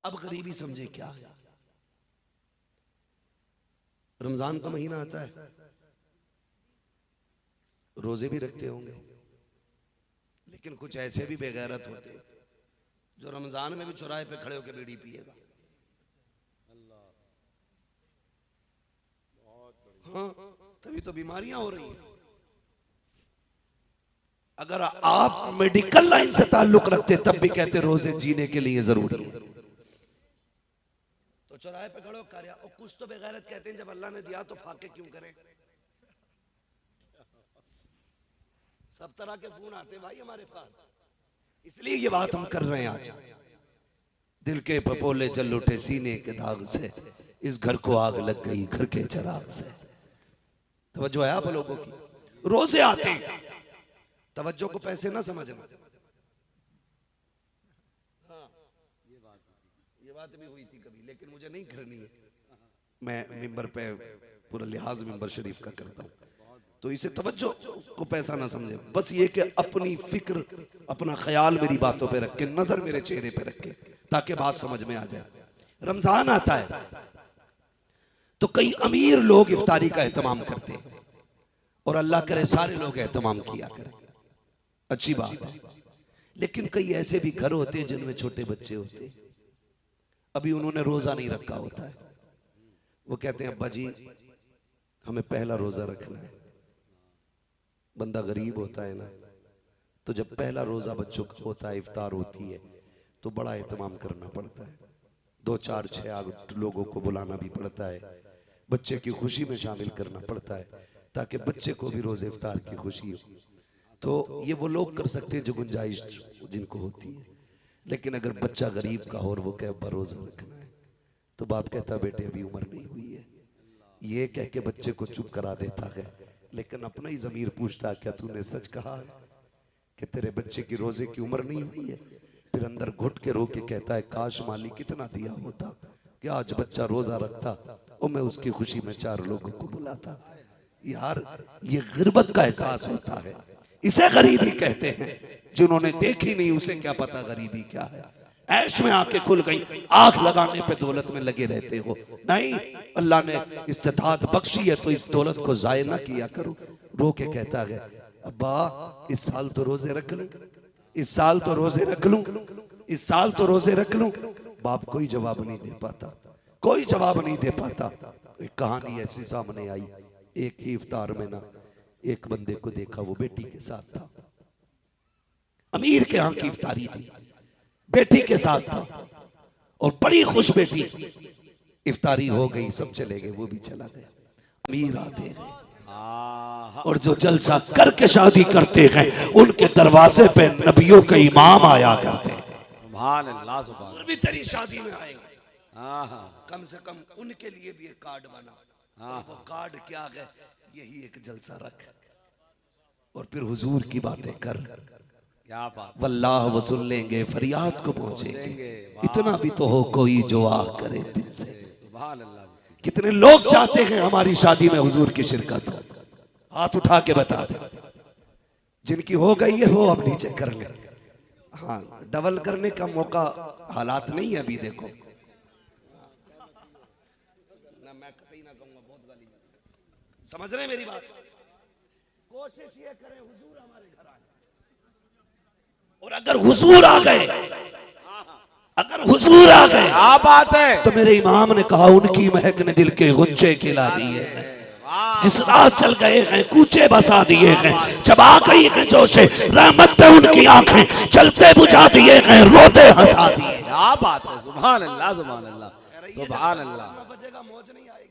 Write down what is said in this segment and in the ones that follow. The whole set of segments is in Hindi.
अब गरीबी समझे क्या है। रमजान का महीना आता है, रोजे भी रखते होंगे, लेकिन कुछ ऐसे भी बेगैरत होते जो रमजान में भी चौराहे पे खड़े होकर बीड़ी पिएगा। हाँ, तभी तो बीमारियां हो रही हैं। अगर आप मेडिकल लाइन से ताल्लुक रखते तब भी कहते रोजे जीने के लिए जरूरी है। तो चौराहे पे खड़ो कार्या और कुछ तो बेगैरत कहते हैं, जब अल्लाह ने दिया तो फाके क्यों करें। सब तरह के फोन आते भाई हमारे पास, इसलिए ये बात हम कर रहे हैं आज। दिल के पपोले जल उठे सीने के दाग से, इस घर को आग लग गई घर के चिराग से। तवज्जो है आप लोगों की। रोजे आते हैं, तवज्जो को पैसे ना समझना। हाँ, ये बात भी हुई थी कभी, लेकिन मुझे नहीं करनी है। मैं मिंबर पे पूरा लिहाज मिंबर शरीफ का करता हूँ, तो इसे तवज्जो को पैसा ना समझे। बस ये कि अपनी फिक्र, अपना ख्याल मेरी बातों पे रख के, नजर मेरे चेहरे पे रख के, ताकि बात समझ में आ जाए। रमजान आता है तो कई अमीर लोग इफ्तारी का एहतमाम करते हैं, और अल्लाह करे सारे लोग एहतमाम किया करें, अच्छी बात है। लेकिन कई ऐसे भी घर होते हैं जिनमें छोटे बच्चे होते हैं, अभी उन्होंने रोजा नहीं रखा होता है। वो कहते हैं अब्बा जी हमें पहला रोजा रखना है। बंदा गरीब होता है ना, तो जब पहला रोजा बच्चों का होता है, इफ्तार होती है, तो बड़ा एहतमाम करना पड़ता है। 2 4 6 लोगों को बुलाना भी पड़ता है, बच्चे की खुशी में शामिल करना पड़ता है, ताकि बच्चे को भी रोजे इफ्तार की खुशी हो। तो ये वो लोग कर सकते हैं जो गुंजाइश जिनको होती है। लेकिन अगर बच्चा गरीब का हो और वो कहे अब्बा रोजा रखना है, तो बाप कहता बेटे अभी उम्र नहीं हुई है। ये कह के बच्चे को चुप करा देता है, लेकिन अपना ही ज़मीर पूछता क्या तूने सच कहा है कि तेरे बच्चे की रोजे की उम्र नहीं हुई है। फिर अंदर घुट के रो के कहता है काश मालिक कितना दिया होता कि आज बच्चा रोजा रखता और मैं उसकी खुशी में 4 लोगों को बुलाता। यार ये गिरबत का एहसास होता है, इसे गरीबी कहते हैं। जिन्होंने देखी नहीं उसे क्या पता गरीबी क्या है। ऐश में आंखें खुल गई, आंख लगाने पे दौलत में लगे रहते हो। नहीं, अल्लाह ने इस्तिताअत बख्शी है तो इस दौलत को जाया ना किया करो। रो के कहता है अब्बा इस साल तो रोजे रख लूं, इस साल तो रोजे रख लूं, इस साल तो रोजे रख लूं। बाप कोई जवाब नहीं दे पाता, कोई जवाब नहीं दे पाता। एक कहानी ऐसी सामने आई, एक ही इफ्तार में ना एक बंदे को देखा, वो बेटी के साथ था, अमीर के यहाँ की इफ्तारी थी, बेटी के साथ था और बड़ी खुश बेटी। इफ्तारी हो गई, सब चले गए, वो भी चला गया। अमीर आते हैं और जो जलसा करके शादी करते हैं उनके दरवाजे पे नबियों के इमाम आया करते हैं। सुभान अल्लाह, सुभान और भी तेरी शादी में आएंगे, कम से कम उनके लिए भी एक कार्ड बना। वो कार्ड क्या है, यही एक जलसा रख और फिर हुजूर की बातें कर। क्या बात, वल्लाह वसूल लेंगे, फरियाद को पहुंचेंगे। इतना भी तो हो कोई जो आ करे दिल से। सुभान अल्लाह। कितने लोग चाहते हैं हमारी शादी में हुजूर की शिरकत हो, हाथ उठा के बता दे। जिनकी हो गई है वो अब नीचे कर ले। हाँ, डबल करने का मौका हालात नहीं है अभी। देखो ना, मैं कतई ना कहूंगा, बहुत गाली समझ रहे मेरी बात। कोशिश ये करें हुजूर हमारे घर आए, और अगर हुजूर आ गए, अगर हुजूर आ गए, क्या बात है। तो मेरे इमाम ने कहा उनकी महक ने दिल के गुंचे खिला दिए हैं। जिस रात चल गए हैं कूचे बसा दिए हैं, जब आ गई है जोशे रहमत पे उनकी आंखें चलते बुझा दिए हैं, रोते हंसा दिए। क्या बात है, सुभान अल्लाह, सुभान अल्लाह, सुभान अल्लाह। बजेगा मौज नहीं आएगी।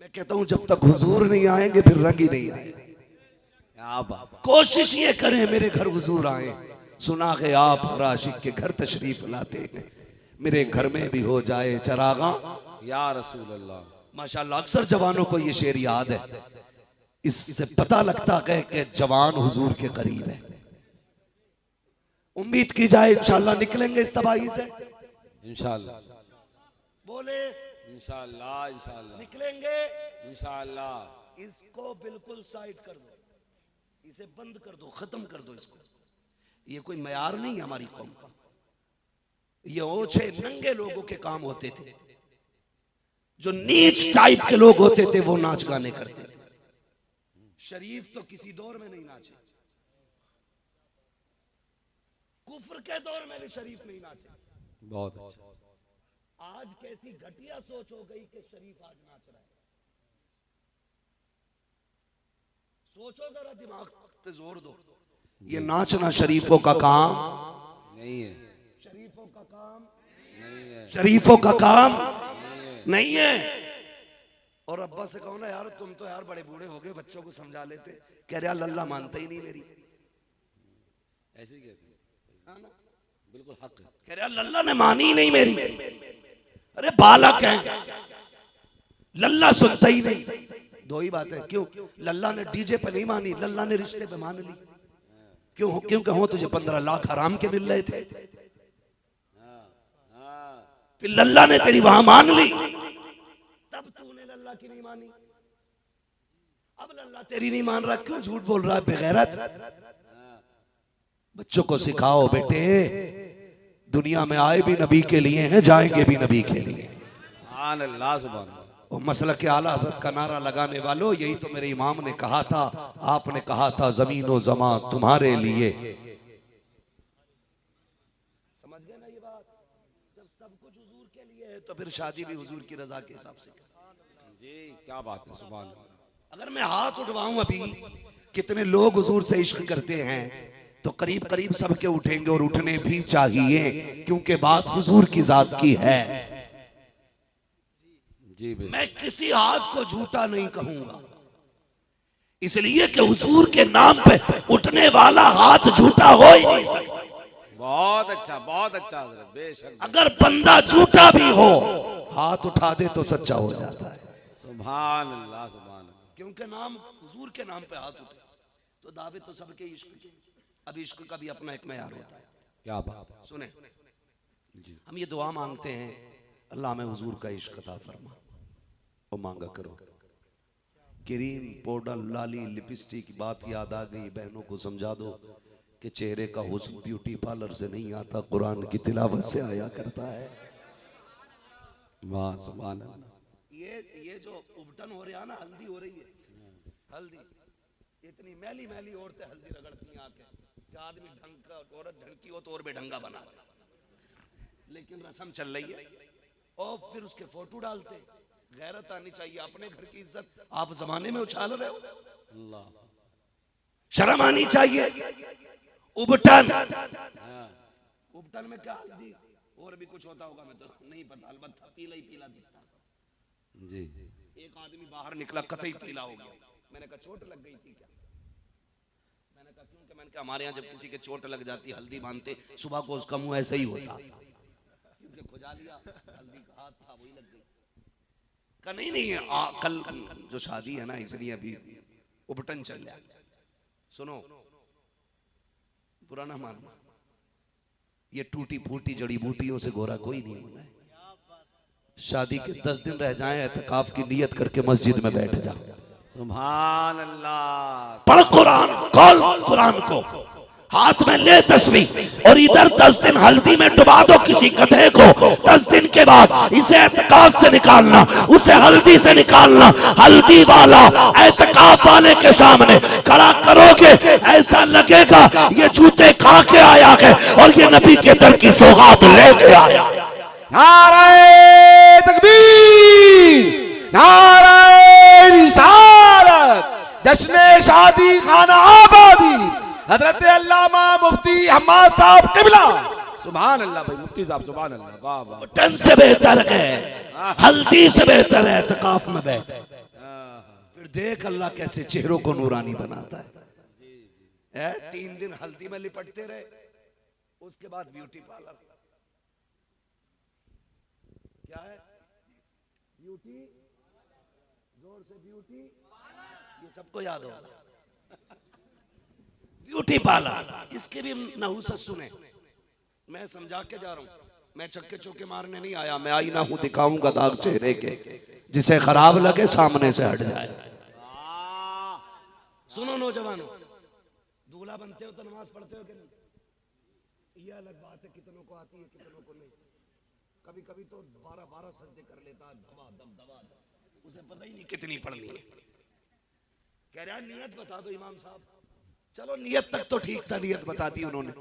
मैं कहता हूँ जब तक हुजूर नहीं आएंगे फिर रंग ही नहीं आएगी। क्या बात, कोशिश ये करें मेरे घर हुजूर आए। सुना है आप हर आशिक के घर तशरीफ लाते हैं, मेरे घर में भी हो जाए चरागा या रसूल अल्लाह। माशाल्लाह। अक्सर जवानों को ये शेर याद है, इससे पता लगता है कि जवान हुजूर के करीब है। उम्मीद की जाए इंशाल्लाह निकलेंगे इस तबाही से, इंशाल्लाह, बोले इंशाल्लाह, इंशाल्लाह, निकलेंगे इंशाल्लाह। इसको बिल्कुल साइड कर दो, इसे बंद कर दो, खत्म कर दो इसको। ये कोई मयार नहीं है हमारी कौम का, ये ओछे नंगे लोगों के काम होते थे। जो नीच टाइप के लोग होते थे वो नाच गाने करते थे। शरीफ तो किसी दौर में नहीं नाचे, कुफ्र के दौर में भी शरीफ नहीं नाचे। बहुत अच्छा। आज कैसी घटिया सोच हो गई कि शरीफ आज नाच रहा है। सोचो जरा, दिमाग पे जोर दो। ये नाचना शरीफों का काम नहीं है, शरीफों का काम नहीं है, शरीफों का काम नहीं है। और अब्बा से कहो ना, यार तुम तो यार बड़े बूढ़े हो गए, बच्चों को समझा लेते। कह रहा लल्ला मानता ही नहीं मेरी। ऐसे ही कहते हैं, बिल्कुल हक है। कह रहा लल्ला ने मानी ही नहीं मेरी। अरे बालक है, लल्ला सुनता ही नहीं। दो ही बात है। क्यों? लल्ला ने डीजे पे नहीं मानी, लल्ला ने रिश्ते पे मान ली। क्यों? क्योंकि हो तुझे 15 लाख हराम के मिल रहे थे, फिर लल्ला ने तेरी वहां मान ली, तब तूने लल्ला की नहीं मानी। अब लल्ला तेरी नहीं मान रहा, क्यों झूठ बोल रहा है बेगैरत? बच्चों को सिखाओ बेटे, दुनिया में आए भी नबी के लिए हैं, जाएंगे भी नबी के लिए। सुभान अल्लाह, सुभान अल्लाह। और मसलक के आला हज़रत का नारा लगाने वालों, यही तो मेरे इमाम ने कहा था। आपने कहा था ज़मीन व ज़मां तुम्हारे लिए। समझ गए ना ये बात? जब सब कुछ हुजूर के लिए है तो फिर शादी भी हुजूर की रजा के हिसाब से। जी क्या बात है, सुभान अल्लाह। अगर मैं हाथ उठवाऊं, अभी कितने लोग हुजूर से इश्क करते हैं, तो करीब करीब सबके उठेंगे, और उठने भी चाहिए, क्योंकि बात हुजूर की जात की है। जी मैं किसी हाथ को झूठा नहीं कहूंगा, इसलिए कि हुजूर के नाम पे उठने वाला हाथ झूठा हो ही नहीं सकता। बहुत अच्छा, बहुत अच्छा हज़रत, बेशक। अगर बंदा झूठा भी हो, हाथ उठा दे तो सच्चा हो जाता है। सुभान अल्लाह, सुभान अल्लाह। क्योंकि नाम हुजूर के नाम पे हाथ उठे तो दावे तो सबके इश्क के। अब इश्क का भी अपना एक मयार होता है। क्या बात है। सुने, हम ये दुआ मांगते हैं, अल्लाह में हुजूर का इश्क अता फरमा। वो मांगा करो। क्रीम, पाउडर, लाली, लिपस्टिक की बात याद आ गई। बहनों को समझा दो कि चेहरे का हुस्न ब्यूटी पार्लर से नहीं आता, कुरान की तिलावत से आया करता है। वाह, सुभान अल्लाह। ये जो उबटन हो रहा है ना, हल्दी हो रही है, हल्दी। इतनी मैली मैली औरतें हल्दी रगड़ती हैं आके, कि आदमी ढंग का, औरत ढंग की हो तो और बेढंगा बना दे। लेकिन रस्म चल रही है, और फिर उसके फोटो डालते। गैरत आनी चाहिए, अपने घर की इज्जत आप जमाने में उछाल रहे हो। अल्लाह, शर्म आनी चाहिए। उबटन, उबटन में क्या हल्दी और भी कुछ होता होगा, मैं तो नहीं पता, अलबत्ता पीला ही पीला दिखता सब। जी। एक आदमी बाहर निकला, कतई पीला हो गया। मैंने कहा चोट लग गई थी क्या? मैंने कहा क्यों? मैंने कहा हमारे यहाँ जब किसी के चोट लग जाती, हल्दी बांधते, सुबह को उसका मुंह ऐसे ही होता, क्योंकि खुजा लिया, हल्दी का हाथ था, वही लग गई। का नहीं नहीं, कल जो शादी है ना, इसलिए अभी उबटन चल जाए। सुनो, पुराना मानना, ये टूटी फूटी जड़ी बूटियों से गोरा कोई नहीं होना है। शादी के 10 दिन रह जाएं, एतकाफ की नियत करके मस्जिद में बैठ जा। सुभान अल्लाह। पढ़ कुरान, खोल कुरान को, हाथ में ले तस्बीह, और इधर 10 दिन हल्दी में डुबा दो किसी गधे को। 10 दिन के बाद इसे एतकाफ से निकालना, उसे हल्दी से निकालना। हल्दी वाला एतकाफ वाले के सामने खड़ा करोगे, ऐसा लगेगा ये जूते खा के आया है और ये नबी के दर की सौगात लेके आया। नारे तकबीर, नारे रिसालत, जश्न शादी खाना आबादी, हजरत अल्लामा मुफ्ती हम्माद साहब किबला। सुभान अल्लाह भाई, मुफ्ती साहब सुभान अल्लाह। वाह वाह। टन से बेहतर है, हल्दी से बेहतर है एतकाफ में बैठ। फिर देख अल्लाह कैसे चेहरों को नूरानी बनाता है। 3 दिन हल्दी में लिपटते रहे, उसके बाद ब्यूटी पार्लर। क्या है ब्यूटी? जोर से ब्यूटी, ये सबको याद होगा। ब्यूटी पार्लर, इसके भी नहुसत सुने। मैं समझा के जा रहा हूं, मैं चक्के चौके मारने नहीं आया। मैं आईना हूं, दिखाऊंगा दाग चेहरे के, जिसे खराब लगे सामने से हट जाए। सुनो नौजवानों, दूल्हा बनते हो तो नमाज पढ़ते हो कि नहीं? ये अलग बात है, कितनों को आती है कितनों को नहीं। कभी कभी तो 12-12 सजदे कर लेता, दबा दब दबा दब, उसे पता ही नहीं कितनी पढ़नी है। कह रहा नियत बता दो इमाम साहब। चलो नियत तक तो ठीक था, नियत बता दी उन्होंने,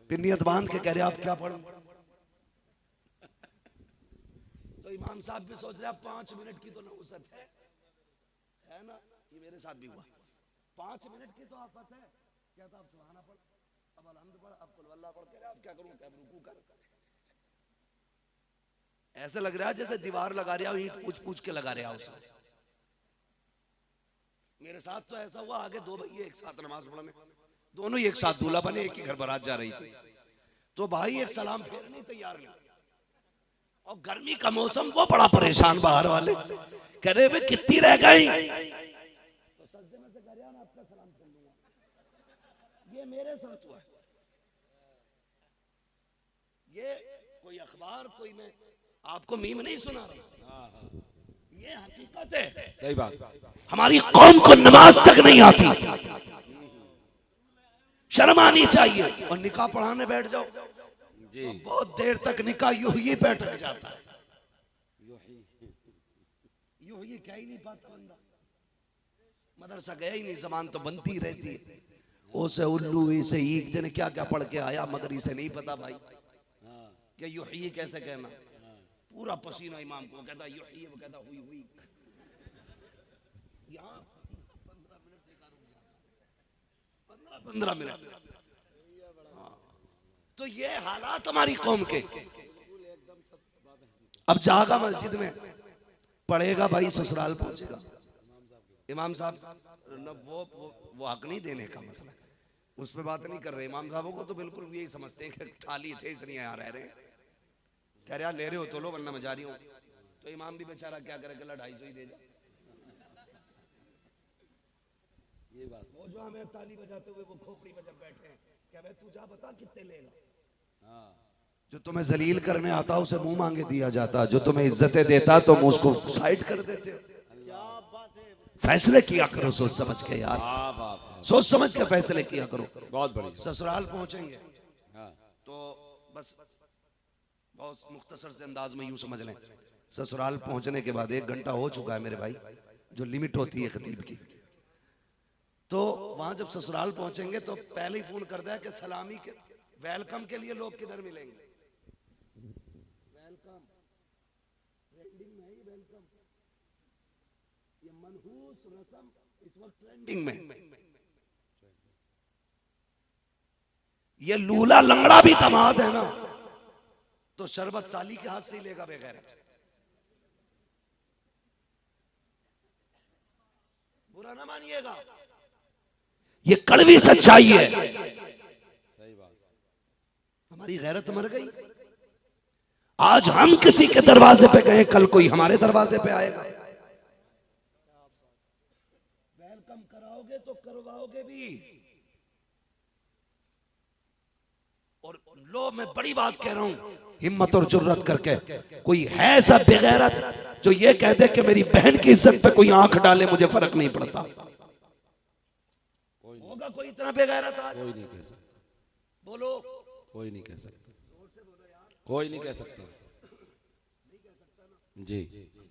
फिर नियत बांध के कह रहे आप क्या पढ़ूं। तो इमाम साहब भी सोच रहे 5 मिनट की तो नहुसत है ना। ये मेरे साथ भी हुआ, 5 मिनट की तो आफत है। कहता अब सुभाना पढ़, अब अलहम्द पढ़, अब कुल वल्लाह पढ़। कह रहे अब क्या करूं, क्या रुकू कर। ऐसे लग रहा है जैसे दीवार लगा रहा हो, ईंट पूछ पूछ के लगा रहा हो। मेरे साथ तो ऐसा हुआ, आगे 2 भैया एक साथ नमाज पढ़ने, दोनों ही एक साथ दूल्हा बने, एक ही घर बारात जा रही थी। तो भाई एक सलाम फेरने तैयार नहीं, और गर्मी का मौसम, वो बड़ा परेशान बाहर वाले। कह रहे वे कितनी रह गई, तो सजदे में से कह रहा ना आपका सलाम कर दूंगा। ये मेरे साथ हुआ है, ये कोई अखबार, कोई मैं आपको मीम नहीं सुना रहा, ये हकीकत है। सही बात। हमारी कौम को नमाज तक नहीं आती, शर्म आनी चाहिए। और निकाह पढ़ाने बैठ जाओ जी, तो बहुत देर तक निकाह यूं ही बैठ जाता है, यूं ही क्या ही नहीं पाता बंदा। मदरसा गया ही नहीं, जबान तो बनती रहती है। ओसे उल्लू इसे ईक जने क्या क्या पढ़ के आया, मगर इसे नहीं पता भाई कि यूं ही कैसे कहना। पूरा पसीना इमाम को कहता यूं ही, वो कहता हुई हुई। यहाँ 15 मिनट। तो ये हालात हमारी कौम के। अब जागा मस्जिद में पढ़ेगा भाई, ससुराल पहुंचेगा। इमाम साहब वो हक नहीं देने का मसला, उस पर बात नहीं कर रहे। इमाम साहबों को तो बिल्कुल यही समझते हैं कि ठाली थे इसलिए यहाँ रह रहे हैं। कह रहे ले रहे हो तो लो, वरना मैं जा रही हूँ। तो इमाम भी बेचारा क्या करे, गला 250 ही दे जा। ये बात, वो जो हमें ताली बजाते हुए वो खोपड़ी में जब बैठे हैं, क्या भाई तू जा बता कितने लेगा। जो तुम्हें जलील करने आता उसे मुंह मांगे दिया जाता, जो तुम्हें इज्जतें देता तो मुझ को साइड कर देते। फैसले किया करो सोच समझ के यार, सोच समझ के फैसले किया करो। बहुत बढ़िया। ससुराल पहुंचेंगे तो बस बहुत मुख्तसर से अंदाज में यूं समझ लें, ससुराल पहुंचने के बाद 1 घंटा हो चुका है मेरे भाई, जो लिमिट होती है खतीब की। तो वहां जब ससुराल पहुंचेंगे तो पहले ही फोन करता है कि सलामी के वेलकम के लिए लोग किधर मिलेंगे। वेलकम ट्रेंडिंग में ही, वेलकम ये मनहूस रस्म इस वक्त ट्रेंडिंग में। ये लूला लंगड़ा भी दामाद है ना, तो शरबत साली के हाथ से ही लेगा बगैर। बुरा ना मानिएगा, ये कड़वी सच्चाई है। सही बात। हमारी गैरत मर गई। आज हम किसी के दरवाजे पे गए, कल कोई हमारे दरवाजे पे आएगा। वेलकम कराओगे तो करवाओगे भी। और लो, मैं बड़ी बात कह रहा हूं, हिम्मत और जुर्रत करके कोई है ऐसा बेगैरत जो ये कह दे कि मेरी बहन की इज्जत पे कोई आंख डाले मुझे फर्क नहीं पड़ता। होगा कोई इतना बेगैरत आज? कोई नहीं कह सकता। बोलो, कोई नहीं कह सकता, कोई नहीं कह सकता जी।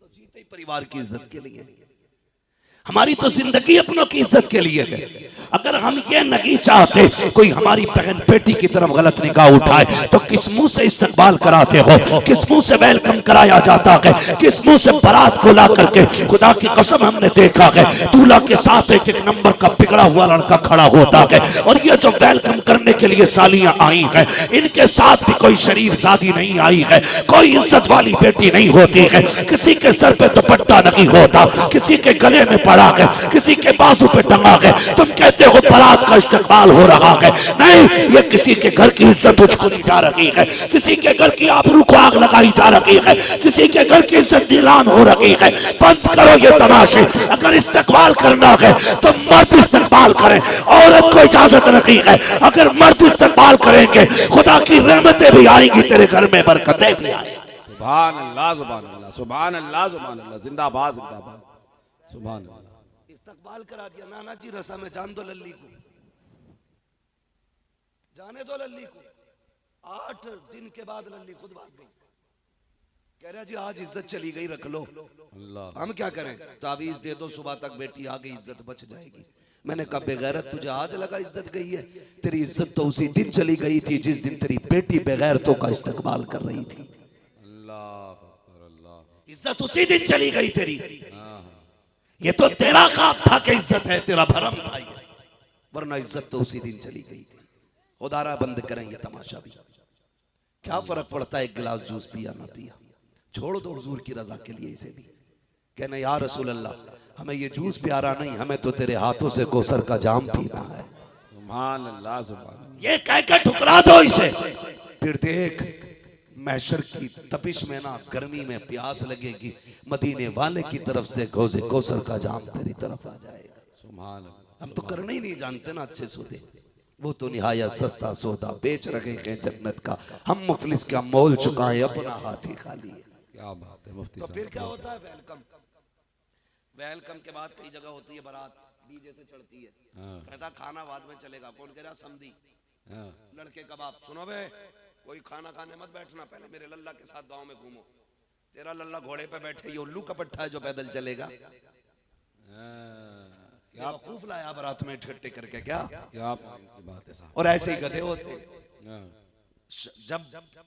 तो जीते ही परिवार की इज्जत के लिए, हमारी तो जिंदगी अपनों की इज्जत के लिए है। अगर हम ये नहीं चाहते कोई हमारी बहन बेटी की तरफ गलत निगाह उठाए तो किस मुंह से इस्तकबाल कराते हो, किस मुंह से वेलकम कराया जाता है, किस मुंह से बारात को ला करके। खुदा की कसम हमने देखा है दूल्हा के साथ 1 नंबर का बिगड़ा हुआ लड़का खड़ा होता है, और ये जो वेलकम करने के लिए सालियां आई है, इनके साथ भी कोई शरीफ शादी नहीं आई है, कोई इज्जत वाली बेटी नहीं होती है। किसी के सर पे दुपट्टा नहीं होता, किसी के गले में पड़ा है, किसी के बाजू पे टंगा है। तुम कहते हो बारात का इस्तकबाल हो रहा है, नहीं, ये किसी के घर की इज्जत उछाली जा रही है, किसी के घर की आबरू को आग लगाई जा रही है, किसी के घर की इज्जत नीलाम हो रही है। बंद करो ये तमाशे। अगर इस्तकबाल करना है तो मर्द इस्तकबाल करें, औरत को इजाजत नहीं है। अगर मर्द इस्तकबाल करेंगे खुदा की रहमतें भी आएंगी, तेरे घर में बरकतें भी आएंगी। सुभान अल्लाह, सुभान अल्लाह, सुभान अल्लाह, सुभान अल्लाह, जिंदाबाद जिंदाबाद, सुभान अल्लाह। इस्तकबाल करा दिया नाना जी रसा में, जान दो लल्ली को, जाने दो लल्ली को। 8 दिन के बाद लल्ली खुद भाग गई। कह रहा जी आज इज्जत चली गई, रख लो। अल्लाह। हम क्या करें? तावीज दे दो, सुबह तक बेटी आ गई, इज्जत बच जाएगी। मैंने कहा बेगैरत, तुझे आज लगा इज्जत गई है? तेरी इज्जत तो उसी दिन चली गई थी जिस दिन तेरी बेटी बेगैरतों का इस्तकबाल कर रही थी। अल्लाह। इज्जत उसी दिन चली गई तेरी। ये तो तेरा ख्वाब था कि इज्जत है, तेरा भरम था ये, वरना इज्जत तो उसी दिन चली गई थी। खुदारा बंद करेंगे तमाशा भी। क्या फर्क पड़ता है एक गिलास जूस पिया ना पिया? छोड़ दो हुजूर की रजा के लिए इसे भी। कहना या रसूल अल्लाह, हमें ये जूस प्यारा नहीं, हमें तो तेरे हाथों से कौसर का जाम पीना है। सुभान अल्लाह, सुभान अल्लाह। ये कह कर ठुकरा दो इसे। फिर देख महशर की तपिश में ना, गर्मी में प्यास लगेगी, मदीने वाले की तरफ से गौज़े कौसर का जाम तेरी तरफ आ जाएगा। सुभान अल्लाह। हम तो करने ही नहीं जानते ना अच्छे सौदे। वो तो निहायत सस्ता सौदा बेच रहे हैं जन्नत का, हम मुफलिस का मोल चुकाए, अपना हाथी खाली है। क्या बात है मुफ्ती तो साहब। फिर क्या होता है? वेलकम। वेलकम के बाद कई जगह होती है बारात, डीजे से चढ़ती है। कहता खाना बाद में चलेगा। कौन कह रहा? समझी लड़के कबाब। सुनो बे, कोई खाना खाने मत बैठना, पहले मेरे लल्ला के साथ गांव में घूमो। तेरा लल्ला घोड़े पे बैठे, ये उल्लू का पट्टा है जो पैदल चलेगा। क्या वकूफ लाया बारात में इकट्ठे करके। क्या क्या बात है साहब। और ऐसे ही गधे होते।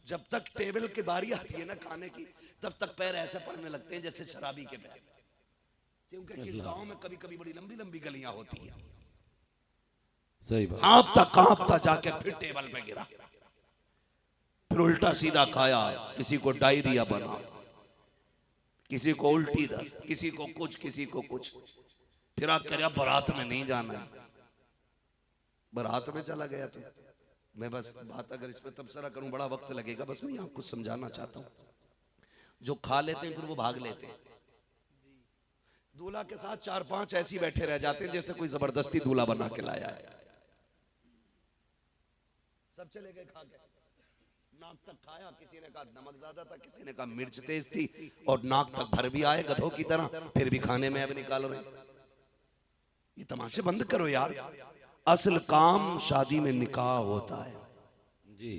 जब तक टेबल की बारी आती है ना खाने की, तब तक पैर ऐसे पड़ने लगते हैं जैसे शराबी के पैर, क्योंकि किस गांव में कभी कभी बड़ी लंबी लंबी गलियां होती हैं। सही बात। कांपता जाके फिर टेबल पे गिरा, फिर उल्टा सीधा खाया, किसी को डायरिया बना, किसी को उल्टी दर्द, किसी को कुछ, किसी को कुछ। फिर आप कह रहे बारात में नहीं जाना है। बारात में चला गया तो मैं बस बात अगर इस पे तबसरा करूं बड़ा वक्त लगेगा, बस मैं यहाँ कुछ समझाना चाहता हूँ। जो खा लेते हैं फिर वो भाग लेते हैं। दूल्हा के साथ 4-5 ऐसी बैठे रह जाते हैं जैसे कोई जबरदस्ती दूल्हा बना के लाया है। सब चले गए खा के, नाक तक खाया, किसी ने कहा नमक ज्यादा था, किसी ने कहा मिर्च तेज थी, और नाक तक भर भी आए गधों की तरह, फिर भी खाने में अब निकाल रहे। ये तमाशे बंद करो यार। असल काम शादी में निकाह होता है जी।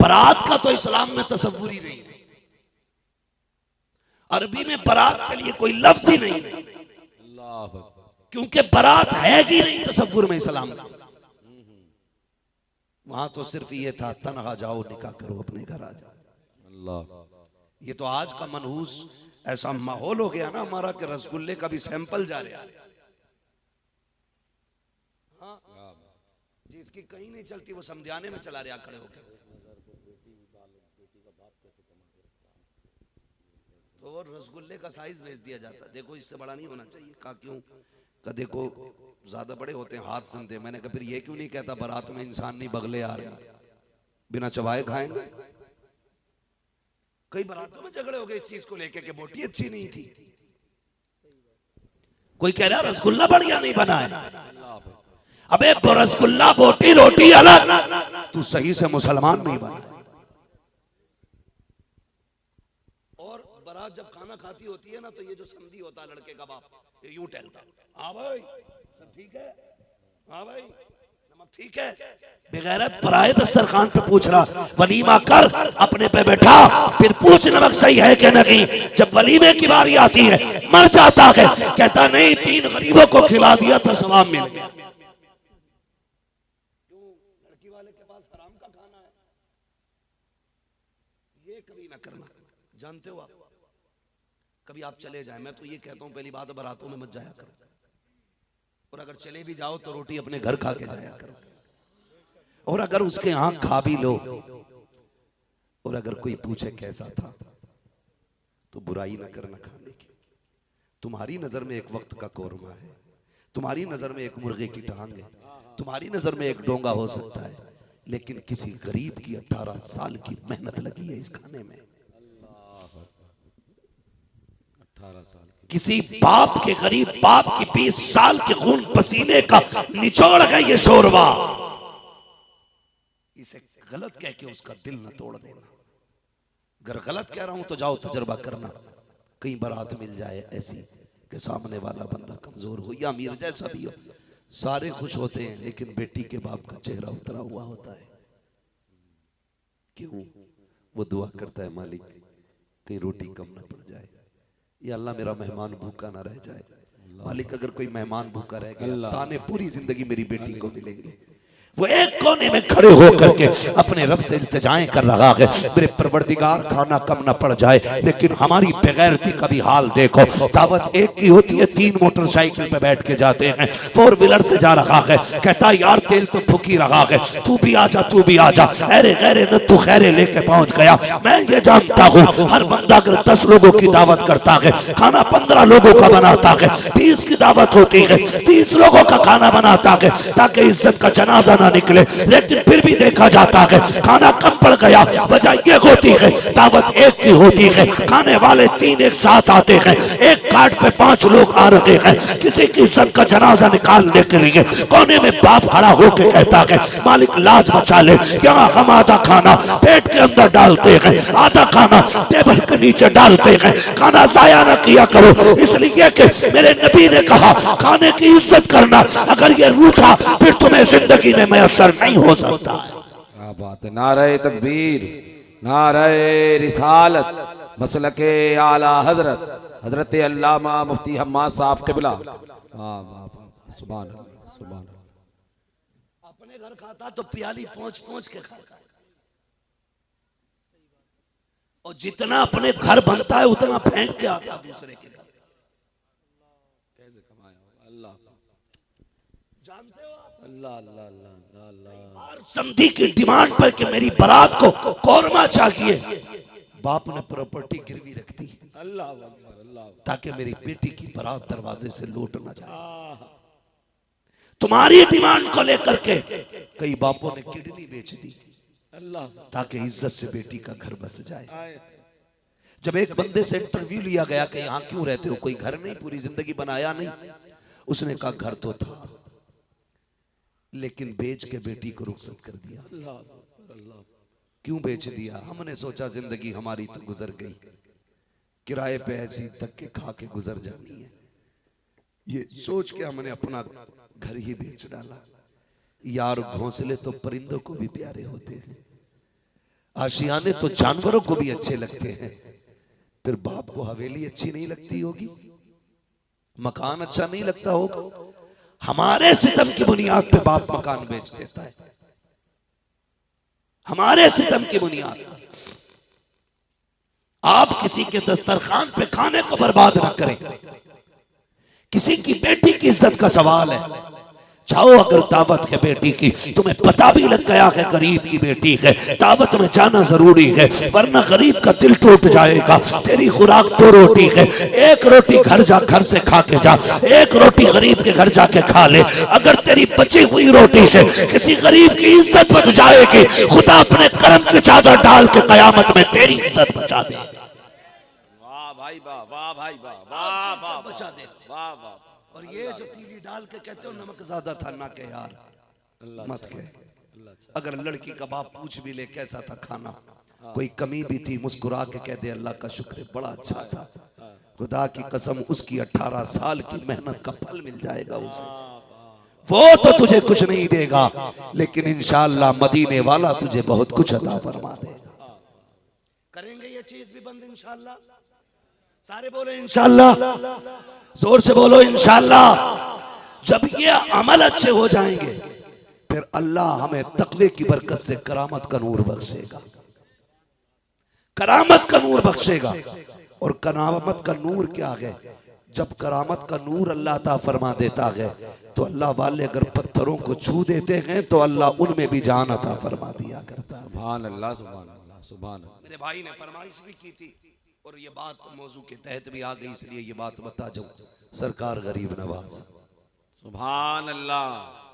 बारात का तो इस्लाम में तसव्वुर ही नहीं है। अरबी में बारात के लिए कोई लफ्ज ही नहीं है, अल्लाह, क्योंकि बारात है ही नहीं तसव्वुर में इस्लाम में। वहां तो सिर्फ ये था तन्हा जाओ निकाह करो अपने घर आ जाओ। अल्लाह। ये तो आज का मनहूस ऐसा माहौल हो गया ना हमारा कि रसगुल्ले का भी सैंपल जा रहा है। हाँ, जिसकी कहीं नहीं चलती वो समझाने में चला रहा खड़े होकर। तो रसगुल्ले का साइज भेज दिया जाता, देखो इससे बड़ा नहीं होना चाहिए। कहा क्यों? का देखो ज्यादा बड़े होते हैं हाथ सुनते। मैंने कहा फिर ये क्यों नहीं कहता बारात में इंसान नहीं बगले आ रहे, बिना चबाए खाएंगे। कई बारातों में झगड़े हो गए इस चीज को लेके कि बोटी अच्छी नहीं थी। कोई कह रहा रसगुल्ला बढ़िया नहीं बना है। अबे रसगुल्ला बोटी रोटी अलग, तू सही से मुसलमान नहीं बना। और बारात जब खाना खाती होती है ना, तो ये जो समधी होता लड़के का बाप, ये यूं टहलता, हाँ भाई सब ठीक है, हाँ भाई नमक ठीक है। बेगैरत पराए दस्तरखान पे पूछ रहा वलीमा कर, अपने पे बैठा, फिर पूछ नमक सही है कि नहीं। जब वलीमे की बारी आती है मर जाता है, कहता नहीं 3 गरीबों को खिला दिया तो सवाब मिल गया। क्यों? लड़की वाले के पास हराम का खाना है। ये कभी ना करना। जानते हो आप, कभी आप चले जाए, मैं तो ये कहता हूँ पहली बात बारातों में मत जाया करो, और अगर चले भी जाओ तो रोटी अपने घर खा के जाया करो। और अगर उसके यहाँ खा भी लो, और अगर कोई पूछे कैसा था, तो बुराई ना करना खाने की। तुम्हारी नजर में एक वक्त का कौरमा है, तुम्हारी नजर में एक मुर्गे की टांग है, तुम्हारी नजर में एक डोंगा हो सकता है, लेकिन किसी गरीब की 18 साल की मेहनत लगी है इस खाने में। 18 साल की। किसी बाप के, गरीब बाप की 20 साल के खून पसीने का निचोड़ है ये शोरबा। इसे गलत कह के उसका दिल न तोड़ देना। अगर गलत कह रहा हूं तो जाओ तजर्बा करना, कहीं बारात मिल जाए ऐसी कि सामने वाला बंदा कमजोर हो या अमीर जैसा भी हो, सारे खुश होते हैं लेकिन बेटी के बाप का चेहरा उतरा हुआ होता है। क्यों? वो दुआ करता है, मालिक कहीं रोटी कम ना पड़ जाए, या अल्लाह मेरा मेहमान भूखा ना रह जाए। मालिक अगर कोई मेहमान भूखा रह गया, ताने पूरी जिंदगी मेरी बेटी को मिलेंगे। वो एक कोने में खड़े होकर के अपने रब से इल्तिजाएं कर रहा है, मेरे परवरदिगार खाना कम ना पड़ जाए। लेकिन हमारी बेगैरती का भी हाल देखो, दावत एक की होती है, 3 मोटरसाइकिल पे बैठ के जाते हैं, 4 व्हीलर से जा रहा है, कहता है यार तेल तो फूक ही रहा है, तू भी आजा तू भी आजा। अरे गैरे न तू खैरे लेके पहुंच गया। मैं ये जानता हूँ हर बंदा अगर 10 लोगों की दावत करता है, खाना 15 लोगों का बनाता है, 20 की दावत होती है, 30 लोगों का खाना बनाता है, ताकि इज्जत का जनाजा ना निकले। लेकिन फिर भी देखा जाता है खाना कम पड़ गया, वजह ये होती है दावत एक की होती है, खाने वाले 3 एक साथ आते हैं, एक कार्ड पे 5 लोग आ रहे हैं, किसी की इज्जत का जनाजा निकालने के लिए कोने में बाप खड़ा होकर कहता है मालिक लाज बचा ले, यहाँ हम आधा खाना पेट के अंदर डालते हैं, आधा खाना टेबल के नीचे डालते हैं, खाना जाया न किया करो, इसलिए कि मेरे नबी ने कहा खाने की इज्जत करना, अगर ये रूठा फिर तुम्हें जिंदगी में मैसर नहीं हो सकता। क्या बात है। नारे तकबीर, नारे रिसालत, मसलके आला हजरत हजरत अल्लामा मुफ्ती हम्माद साहब क़िबला। वाह वाह वाह, सुभान अल्लाह सुभान अल्लाह। अपने घर खाता तो प्याली पहुंच पहुंच के खाता, और जितना अपने घर बनता है उतना फेंक के आता दूसरे के घर। कैसे कमाया अल्लाह, जानते हो आप? अल्लाह अल्लाह अल्लाह अल्लाह। और समधी की डिमांड पर कि मेरी बारात को कौरमा चाहिए, बाप ने प्रॉपर्टी गिरवी रख दी अल्लाह अकबर अल्लाह, ताकि मेरी बेटी की बारात दरवाजे से लौट ना जाए। तुम्हारी डिमांड को लेकर के कई बापों ने किडनी बेच दी अल्लाह, ताकि इज्जत से बेटी का घर बस जाए। जब एक बंदे से इंटरव्यू लिया गया कि यहाँ क्यों रहते हो, कोई घर नहीं, पूरी जिंदगी बनाया नहीं, उसने कहा घर तो था लेकिन बेच के बेटी को रुखसत कर दिया। अल्लाह अल्लाह। क्यों बेच दिया? हमने सोचा जिंदगी हमारी तो गुजर गई, किराए पे ऐसी धक्के खा के गुजर जानी है, ये सोच के हमने अपना घर ही बेच डाला। यार घोंसले तो परिंदों को भी प्यारे होते हैं, आशियाने तो जानवरों को भी अच्छे लगते हैं, फिर बाप को हवेली अच्छी नहीं लगती होगी, मकान अच्छा नहीं लगता होगा, हमारे सितम की बुनियाद पे बाप मकान बेच देता है, हमारे सितम की बुनियाद। आप किसी के दस्तरखान पे खाने को बर्बाद ना करें, किसी की बेटी की इज्जत का सवाल है। जाओ अगर दावत है बेटी की, तुम्हें पता भी लग गया है गरीब की बेटी है, दावत में जाना जरूरी है, वरना गरीब का दिल टूट जाएगा। तेरी खुराक 2 रोटी है, 1 रोटी घर से खा के जा, 1 रोटी गरीब के घर जाके खा ले। अगर तेरी बची हुई रोटी से किसी गरीब की इज्जत बच जाएगी, खुदा अपने करम की चादर डाल के कयामत में तेरी इज्जत बचा दे। वाह भाई वाह, वाह भाई वाह, वाह वाह बचा दे। वाह वाह। और ये जो तीली डाल के कहते हो नमक ज्यादा था ना के यार, मत के। अगर लड़की का बाप पूछ भी ले कैसा था खाना, कोई कमी भी थी, मुस्कुरा के कह दे अल्लाह का शुक्र है बड़ा अच्छा था, खुदा की कसम उसकी 18 साल की मेहनत का फल मिल जाएगा उसे। वो तो तुझे कुछ नहीं देगा, लेकिन इंशाअल्लाह मदीने वाला तुझे बहुत कुछ अता फरमा देगा। करेंगे ये चीज भी बंद इंशाअल्लाह, सारे बोले इंशाअल्लाह, जोर से बोलो इंशाअल्लाह। जब ये अमल अच्छे हो जाएंगे, फिर अल्लाह हमें तकवे की बरकत से करामत का नूर बख्शेगा, करामत का नूर बख्शेगा। और करामत का नूर क्या है? जब करामत का नूर अल्लाह अता फरमा देता है, तो अल्लाह वाले अगर पत्थरों को छू देते हैं तो अल्लाह उनमें भी जान अता फरमा दिया करता है। सुभान अल्लाह सुभान अल्लाह सुभान अल्लाह। मेरे भाई ने फरमाइश भी की थी और ये बात मौजू के तहत भी आ गई, इसलिए ये बात बता जाऊं। सरकार गरीब नवाज, सुभान अल्लाह।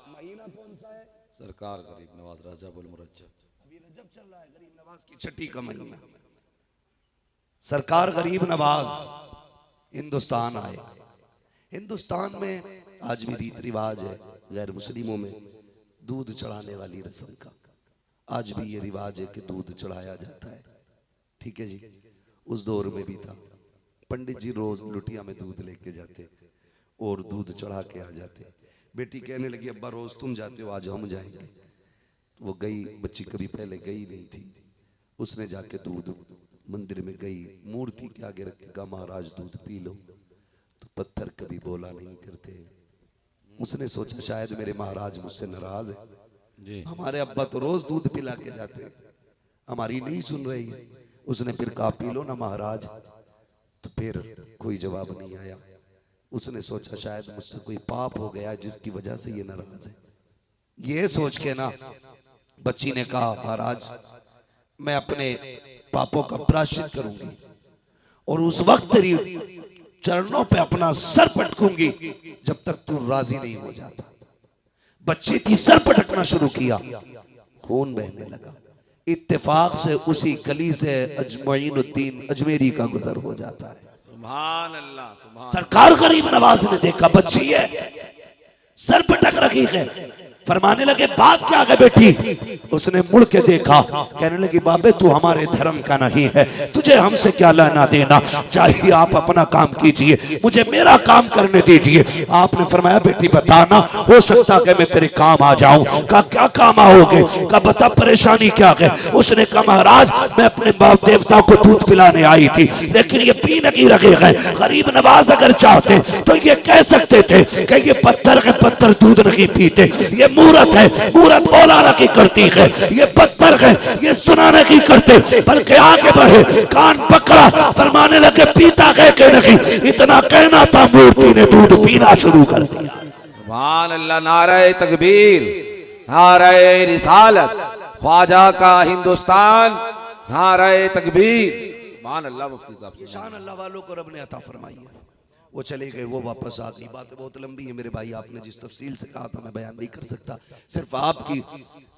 महीना कौन सा है? सरकार गरीब नवाज रजब उल मुरज्जब। अभी रजब चल रहा है, गरीब नवाज की छठी का महीना। सरकार गरीब नवाज हिंदुस्तान आए। हिंदुस्तान में आज भी रीत रिवाज है गैर मुस्लिमों में दूध चढ़ाने वाली रस्म का, आज भी ये रिवाज है कि दूध चढ़ाया जाता है। ठीक है जी, उस दौर में भी था। पंडित जी रोज लुटिया में दूध लेके जाते और दूध चढ़ा के आ जाते। बेटी कहने लगी अब्बा रोज तुम जाते हो, आज हम जाएंगे। वो गई, बच्ची कभी पहले गई नहीं थी। उसने जाके दूध मंदिर में गई, मूर्ति के आगे रखेगा, महाराज दूध पी लो, तो पत्थर कभी बोला नहीं करते। उसने सोचा शायद मेरे महाराज मुझसे नाराज है, हमारे अब्बा तो रोज दूध पिला के जाते हैं, हमारी नहीं सुन रही है। उसने फिर कहा पी लो ना महाराज, तो फिर कोई जवाब नहीं आया। उसने सोचा शायद मुझसे कोई पाप हो गया जिसकी वजह से ये नाराज है। ये सोच के ना बच्ची ने कहा महाराज मैं अपने पापों का प्रायश्चित करूंगी और उस वक्त तेरी चरणों पे अपना सर पटकूंगी जब तक तू राजी नहीं हो जाता। बच्ची थी, सर पटकना शुरू किया, खून बहने लगा। इत्तेफाक से उसी गली से अजमईनुद्दीन अजमेरी का गुजर हो जाता है। सुभान अल्लाह, सुभान। सरकार गरीब नवाज ने देखा बच्ची है, सर पटक रखी है, फरमाने लगे बात क्या है बेटी। उसने मुड़ के देखा, कहने लगी बाबे तू हमारे धर्म का नहीं है, तुझे हमसे क्या लेना देना, चाहिए आप अपना काम कीजिए, मुझे मेरा काम करने दीजिए। आपने फरमाया बेटी बताना, हो सकता है मैं तेरे काम आ जाऊं। कहा क्या काम आओगे, कहा बता परेशानी क्या है। उसने कहा महाराज मैं अपने बाप देवता को दूध पिलाने आई थी, लेकिन ये पी नहीं रखे गए। गरीब नवाज अगर चाहते तो ये कह सकते थे कि ये पत्थर के पत्थर दूध नहीं पीते, ये मूरत है, मूरत बोलाना की करती है, ये पत्थर है, ये सुनाने की करते। बल्कि आगे बढ़े, कान पकड़ा, फरमाने लगे पीता है कि नहीं। इतना कहना था, मूर्ति ने दूध पीना शुरू कर दिया। सुभान अल्लाह, नारे तकबीर, नारे रिसालत, ख्वाजा का हिंदुस्तान, नारे तकबीर। सुभान अल्लाह। मुफ्ती साहब शान अल्लाह वालों को रब ने अता फरमाई है। वो चले गए, वो वापस आ गई। बात बहुत लंबी है मेरे भाई, आपने जिस तफसील से कहा था मैं बयान नहीं कर सकता, सिर्फ आपकी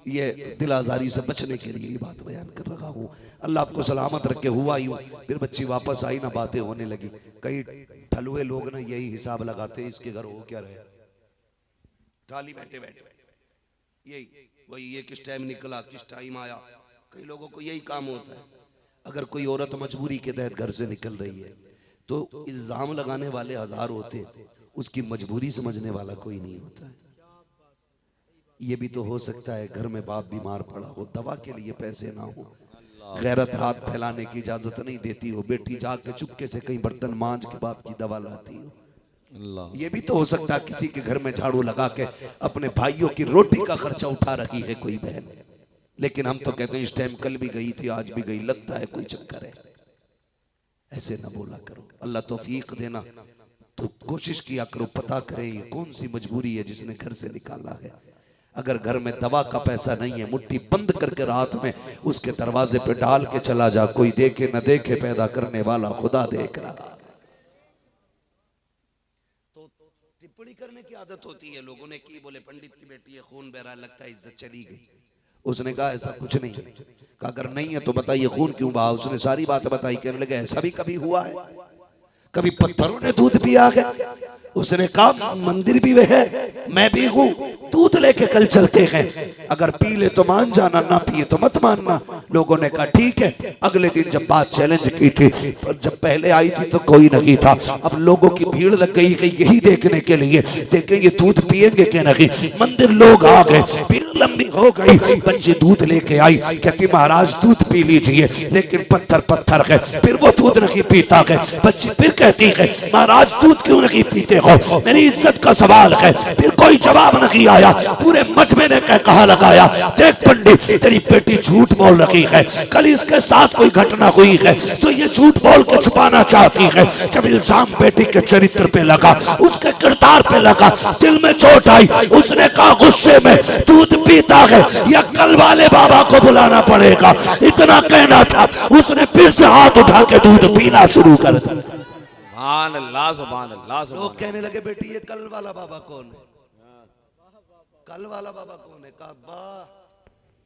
ये दिल आजारी से बचने के लिए ये बात बयान कर रहा हूँ। अल्लाह आपको सलामत रखे। हुआ यूं, फिर बच्ची वापस आई ना, बातें होने लगी। कई ठलुए लोग ना यही हिसाब लगाते, इसके घर हो क्या रहे, खाली बैठे बैठे यही वही, ये किस टाइम निकला, किस टाइम आया। कई लोगों को यही काम होता है। अगर कोई औरत मजबूरी के तहत घर से निकल रही है तो इल्जाम लगाने वाले हजार होते, उसकी मजबूरी समझने वाला कोई नहीं होता है। ये भी तो हो सकता है घर में बाप बीमार पड़ा हो, दवा के लिए पैसे ना हो, गैरत हाथ फैलाने की इजाजत नहीं देती हो, बेटी जाके चुपके से कहीं बर्तन मांझ के बाप की दवा लाती हो। ये भी तो हो सकता है किसी के घर में झाड़ू लगा के अपने भाइयों की रोटी का खर्चा उठा रखी है कोई बहन। लेकिन हम तो कहते हैं इस टाइम कल भी गई थी, आज भी गई, लगता है कोई चक्कर है। ऐसे ना बोला करो, अल्लाह तौफीक देना। तो कोशिश किया करो, पता करे ये कौन सी मजबूरी है जिसने घर से निकाला है। अगर घर में दवा का पैसा नहीं है, मुट्ठी बंद करके रात में उसके दरवाजे पे डाल के चला जा, कोई देखे न देखे, पैदा करने वाला खुदा देख रहा। तो टिप्पणी करने की आदत होती है, लोगों ने की, बोले पंडित की बेटी है, खून बह रहा, लगता है इज्जत चली गई। उसने कहा ऐसा कुछ नहीं। कहा अगर नहीं है तो बताइए खून क्यों बहा। उसने सारी बात बताई। कहने लगे ऐसा भी कभी हुआ है, कभी पत्थरों ने दूध पिया है। उसने कहा मंदिर भी वह है, मैं भी हूँ, दूध लेके कल चलते हैं, अगर पी ले तो मान जाना, ना पिए तो मत मानना। लोगों ने कहा ठीक है। अगले दिन जब बात चैलेंज की थी, जब पहले आई थी तो कोई नहीं था, अब लोगों की भीड़ लग गई है यही देखने के लिए, देखें ये दूध पिएंगे कि नहीं। मंदिर लोग आ गए, भीड़ लंबी हो गई। बच्ची दूध लेके आई, कहती महाराज दूध पी लीजिए, लेकिन पत्थर पत्थर है। फिर वो दूध नहीं पीता है। बच्ची फिर कहती है महाराज दूध क्यों नहीं पीते हो, मेरी इज्जत का सवाल है। फिर कोई जवाब नहीं आया। पूरे मजमे ने कहा लगाया, देख पंडित तेरी बेटी झूठ बोल रही है, कल इसके साथ कोई घटना हुई है तो ये झूठ बोल के छुपाना चाहती है। जब इल्जाम बेटी के चरित्र पे लगा, उसके किरदार पे लगा, दिल में चोट आई। उसने कहा गुस्से में दूध पीता है या कल वाले बाबा को बुलाना पड़ेगा। इतना कहना था, उसने फिर से हाथ उठा के दूध पीना शुरू कर दिया। सुभान अल्लाह, सुभान अल्लाह। लोग कहने लगे बेटी ये कल वाला बाबा कौन है, कल वाला बाबा कौन है। कहा वाह,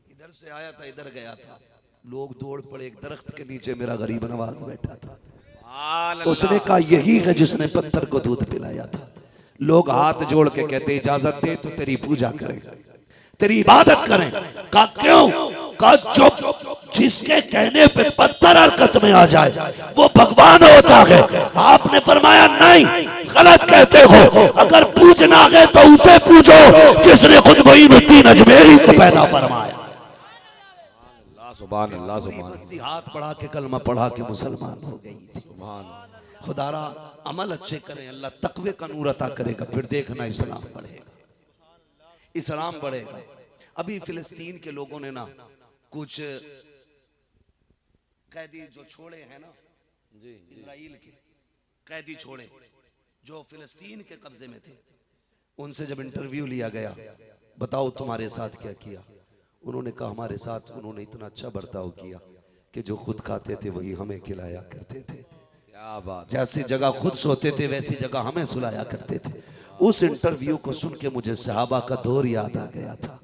इधर से आया था इधर गया था। लोग दौड़ पड़े, एक दरख्त के नीचे मेरा गरीब नवाज बैठा था। उसने कहा यही है जिसने पत्थर को दूध पिलाया था। लोग हाथ जोड़ के कहते इजाजत दे तो तेरी पूजा करें, तेरी इबादत करें। कहा क्यों, कहा जो जिसके कहने पे पत्थर हरकत में आ जाए वो भगवान होता है। आपने फरमाया नहीं, गलत कहते हो, अगर पूजना है तो उसे पूछो जिसने खुद मोइनुद्दीन अजमेरी को पैदा फरमाया। सुभान अल्लाह, पूरी सुभान बस्ती हाथ बढ़ा के कलमा पढ़ा के मुसलमान हो गई थी। सुभान। खुदारा अमल अच्छे करें, अल्लाह तकवे का नूर अता करेगा, फिर देखना इस्लाम बढ़ेगा, इस्लाम बढ़ेगा। अभी फिलिस्तीन के लोगों ने ना कुछ कैदी जो छोड़े हैं ना, इजराइल के कैदी छोड़े जो फिलिस्तीन के कब्जे में थे, उनसे जब इंटरव्यू लिया गया, बताओ तुम्हारे साथ क्या किया, उन्होंने कहा हमारे साथ उन्होंने इतना अच्छा बर्ताव किया कि जो खुद खाते थे वही हमें खिलाया करते थे, क्या बात। जैसी जगह खुद सोते थे वैसी जगह हमें सुलाया करते थे। उस इंटरव्यू को सुन के मुझे सहाबा का दौर याद आ गया था।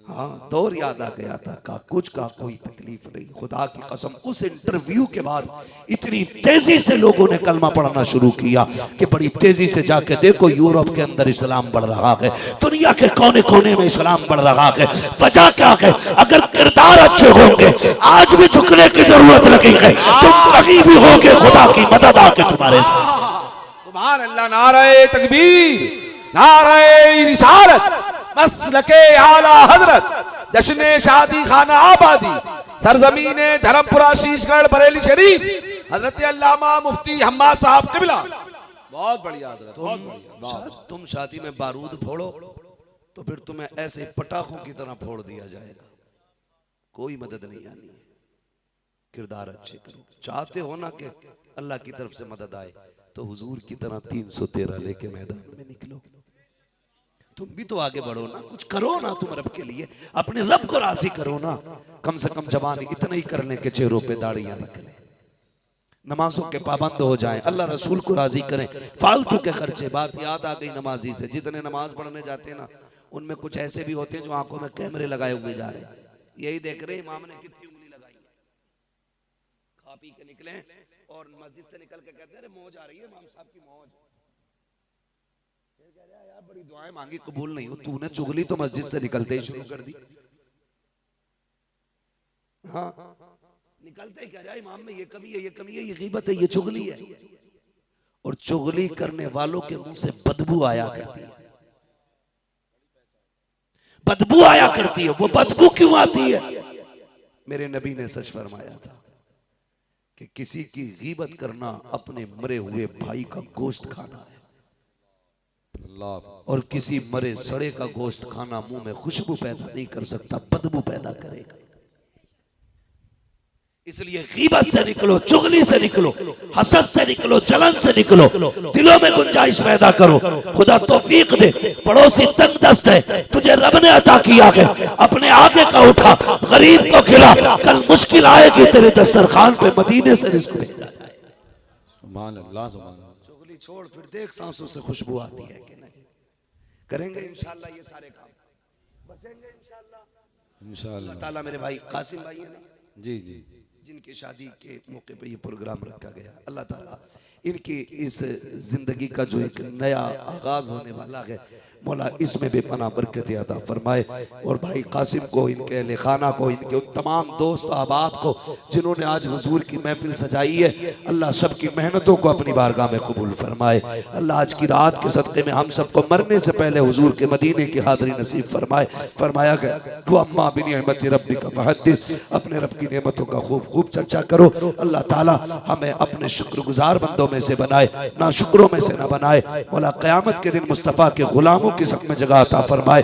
हाँ, दौर याद आ गया था। का कोई तकलीफ नहीं, खुदा की कसम। उस इंटरव्यू के बाद इतनी तेजी से लोगों ने कलमा पढ़ना शुरू किया कि बड़ी तेजी से जाके देखो यूरोप के अंदर इस्लाम बढ़ रहा है, दुनिया के कोने कोने में इस्लाम बढ़ रहा है। वजह क्या है? अगर किरदार अच्छे होंगे आज भी झुकने की जरूरत लगेगी, तुम कहीं भी होगे खुदा की मदद आके तुम्हारे साथ। सुभान अल्लाह। नारे तकबीर, नारे रिसालत, मसलके आला हजरत, जश्न शादी खाना आबादी, सरजमीने धर्मपुरा शीशगढ़ बरेली शरीफ, हजरत अल्लामा मुफ्ती हम्माद साहब किबला। बहुत बढ़िया हजरत, बहुत बढ़िया। तुम शादी में बारूद फोड़ो तो फिर तुम्हें ऐसे पटाखों की तरह फोड़ दिया जाएगा, कोई मदद नहीं आनी है। किरदार अच्छे करो। चाहते हो ना कि अल्लाह की तरफ से मदद आए तो हुजूर की तरह 313 लेके मैदान में निकलो। तुम भी तो आगे बढ़ो ना, कुछ करो ना तुम रब के लिए, अपने रब को राजी करो ना। कम से कम जवान इतना ही करने के चेहरों पे दाढ़ियां निकले, नमाजों के पाबंद हो जाएं, अल्लाह रसूल को राजी करें, फालतू के खर्चे। बात याद आ गई नमाजी से, जितने नमाज पढ़ने जाते हैं ना उनमें कुछ ऐसे भी होते हैं जो आंखों में कैमरे लगाए हुए जा रहे हैं, यही देख रहे इमाम ने कितनी उंगली लगाई है, खा पी के निकले और मस्जिद से निकल के कहते हैं मौज आ रही है इमाम साहब की मौज। यार बड़ी दुआएं मांगी कबूल नहीं हो, तूने चुगली तो मस्जिद से निकलते ही शुरू कर दी। हाँ, निकलते ही कह रहा इमाम में ये कमी है, ये कमी है, ये गीबत है, ये चुगली है। और चुगली करने वालों के मुंह से बदबू आया करती है, बदबू आया करती है। वो बदबू क्यों आती है? मेरे नबी ने सच फरमाया था कि किसी की गीबत करना अपने मरे हुए भाई का गोश्त खाना है, और किसी मरे सड़े का गोश्त खाना मुंह में खुशबू पैदा नहीं कर सकता, बदबू पैदा करेगा। इसलिए गीबत से निकलो, चुगली से निकलो, हसद से निकलो, जलन से निकलो, दिलों में गुंजाइश पैदा करो। खुदा तौफीक दे। पड़ोसी तंग दस्त है, तुझे रब ने अता किया है, अपने आगे का उठा, गरीब को खिला, कल मुश्किल आएगी तेरे दस्तरखान पे, मदीने से रिज़्क़ भेजा जाए। सुभान अल्लाह, सुभान अल्लाह। चुगली छोड़, फिर देख सांसों से खुशबू आती है कि नहीं। करेंगे इंशाअल्लाह ये सारे काम, बचेंगे इंशाअल्लाह। इंशाअल्लाह अल्लाह ताला। मेरे भाई कासिम भाई है ना, जी जी, जिनकी शादी के मौके पे ये प्रोग्राम रखा गया, अल्लाह ताला इनकी इस जिंदगी का जो एक नया आगाज होने वाला है, मौला इसमें भी पना बरकत अता फरमाए। और भाई कासिम को, इनके अहले खाना को, इनके उन तमाम दोस्त अहबाब को जिन्होंने आज हुजूर की महफिल सजाई है, अल्लाह सबकी मेहनतों को अपनी बारगाह में कबूल फरमाए। अल्लाह आज की रात के सदक़े में हम सबको मरने से पहले हुजूर के मदीने की हाज़िरी नसीब फरमाए। फरमाया गया वो अम्मा बिनिअमति रब्बिका फहद्दिस, अपने रब की नेमतों का खूब खूब चर्चा करो। अल्लाह ताला हमें अपने शुक्रगुजार बंदों में से बनाए, ना शुक्रों में से ना बनाए। मौला क़यामत के दिन मुस्तफ़ा के गुलामों की सक में जगह अता फरमाए।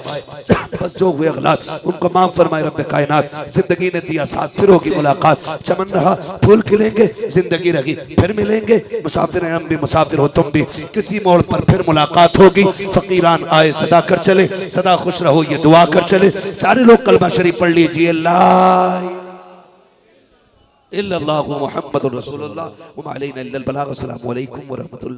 बस जो हुए गलत उनको माफ फरमाए रब्बे कायनात। जिंदगी ने दिया साथ, फिर होगी मुलाकात। चमन रहा फूल खिलेंगे, जिंदगी रही फिर मिलेंगे। मुसाफिर हैं हम भी, मुसाफिर हो तुम भी, किसी मोड़ पर फिर मुलाकात होगी। फकीरान आए सदा कर चले, सदा खुश रहो ये दुआ कर चले। सारे लोग कलमा शरीफ पढ़ लीजिए। अल्लाह इल्लल्लाहु मुहम्मदुर रसूलुल्लाह व मा अलैना इल्लल बलाग। अस्सलामु अलैकुम व रहमतुल्लाह।